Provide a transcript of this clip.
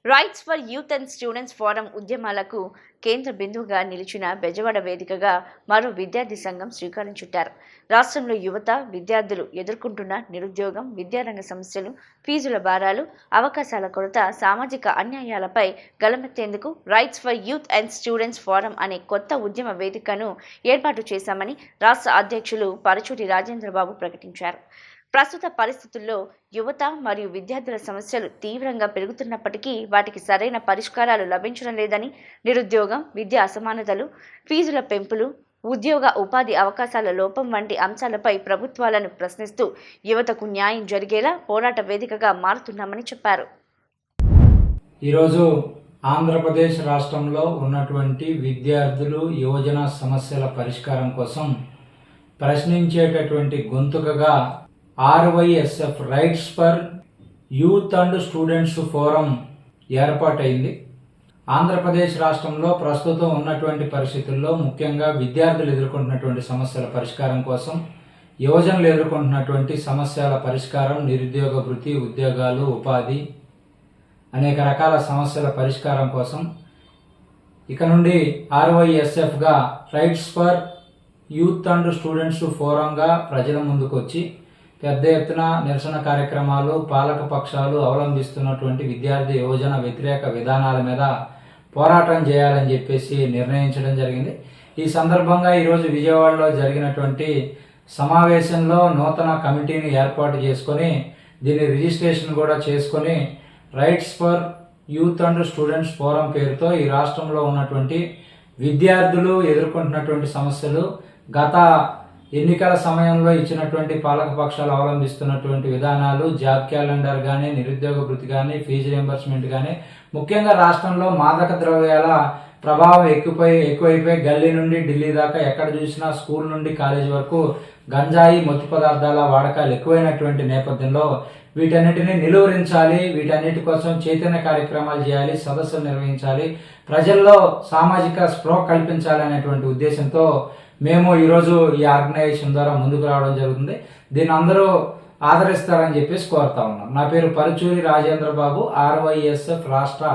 Rights for youth and students forum ఉద్యమాలకు కేంద్ర బిందువుగా నిలిచిన బెజవాడ వేదికగా మరో విద్యార్థి సంఘం శ్రీకారం చుట్టారు. రాష్ట్రంలో యువత, విద్యార్థులు ఎదుర్కొంటున్న నిరుద్యోగం, విద్యారంగ సమస్యలు, ఫీజుల భారాలు, అవకాశాల కొరత, సామాజిక అన్యాయాలపై గళమెత్తేందుకు rights for youth and students forum అనే కొత్త ఉద్యమ వేదికను ఏర్పాటు చేశామని రాష్ట్ర అధ్యక్షులు పరుచూరి రాజేంద్రబాబు ప్రకటించారు. ప్రస్తుత పరిస్థితుల్లో యువత మరియు విద్యార్థుల సమస్యలు తీవ్రంగా పెరుగుతున్నప్పటికీ వాటికి సరైన పరిష్కారాలు లభించడం లేదని, నిరుద్యోగం, విద్యా అసమానతలు, ఫీజుల పెంపులు, ఉద్యోగ ఉపాధి అవకాశాల లోపం వంటి అంశాలపై ప్రభుత్వాలను ప్రశ్నిస్తూ యువతకు న్యాయం జరిగేలా పోరాట వేదికగా మారుతున్నామని చెప్పారు. ఈరోజు ఆంధ్రప్రదేశ్ రాష్ట్రంలో ఉన్నటువంటి విద్యార్థులు, యువజన సమస్యల పరిష్కారం కోసం ప్రశ్నించేటటువంటి గొంతుకగా RYSF rights for youth and students forum ఏర్పాటైంది. ఆంధ్రప్రదేశ్ రాష్ట్రంలో ప్రస్తుతం ఉన్నటువంటి పరిస్థితుల్లో ముఖ్యంగా విద్యార్థులు ఎదుర్కొంటున్నటువంటి సమస్యల పరిష్కారం కోసం, యువజనులు ఎదుర్కొంటున్నటువంటి సమస్యల పరిష్కారం, నిరుద్యోగ వృత్తి, ఉద్యోగాలు, ఉపాధి, అనేక రకాల సమస్యల పరిష్కారం కోసం ఇక నుండి RYSFగా rights for youth and students ఫోరంగా ప్రజల ముందుకు వచ్చి పెద్ద ఎత్తున నిరసన కార్యక్రమాలు, పాలక పక్షాలు అవలంబిస్తున్నటువంటి విద్యార్థి యువజన వ్యతిరేక విధానాల మీద పోరాటం చేయాలని చెప్పేసి నిర్ణయించడం జరిగింది. ఈ సందర్భంగా ఈరోజు విజయవాడలో జరిగినటువంటి సమావేశంలో నూతన కమిటీని ఏర్పాటు చేసుకొని దీని రిజిస్ట్రేషన్ కూడా చేసుకొని rights for youth and students forum పేరుతో ఈ రాష్ట్రంలో ఉన్నటువంటి విద్యార్థులు ఎదుర్కొంటున్నటువంటి సమస్యలు, గత ఎన్నికల సమయంలో ఇచ్చినటువంటి పాలక పక్షాలు అవలంబిస్తున్నటువంటి విధానాలు, జాబ్ క్యాలెండర్ కానీ, నిరుద్యోగ భృతి కానీ, ఫీజు రియంబర్స్మెంట్ కానీ, ముఖ్యంగా రాష్ట్రంలో మాదక ద్రవ్యాల ప్రభావం ఎక్కువైపోయి గల్లీ నుండి ఢిల్లీ దాకా ఎక్కడ చూసినా స్కూల్ నుండి కాలేజీ వరకు గంజాయి, మత్తు పదార్థాల వాడకాలు ఎక్కువైనటువంటి నేపథ్యంలో వీటన్నిటిని నిలువరించాలి, వీటన్నిటి కోసం చైతన్య కార్యక్రమాలు చేయాలి, సదస్సులు నిర్వహించాలి, ప్రజల్లో సామాజిక స్పృహ కల్పించాలి అనేటువంటి ఉద్దేశంతో మేము ఈరోజు ఈ ఆర్గనైజేషన్ ద్వారా ముందుకు రావడం జరుగుతుంది. దీన్ని అందరూ ఆదరిస్తారని చెప్పేసి కోరుతా ఉన్నాం. నా పేరు పరుచూరి రాజేంద్రబాబు, RYSF రాష్ట్ర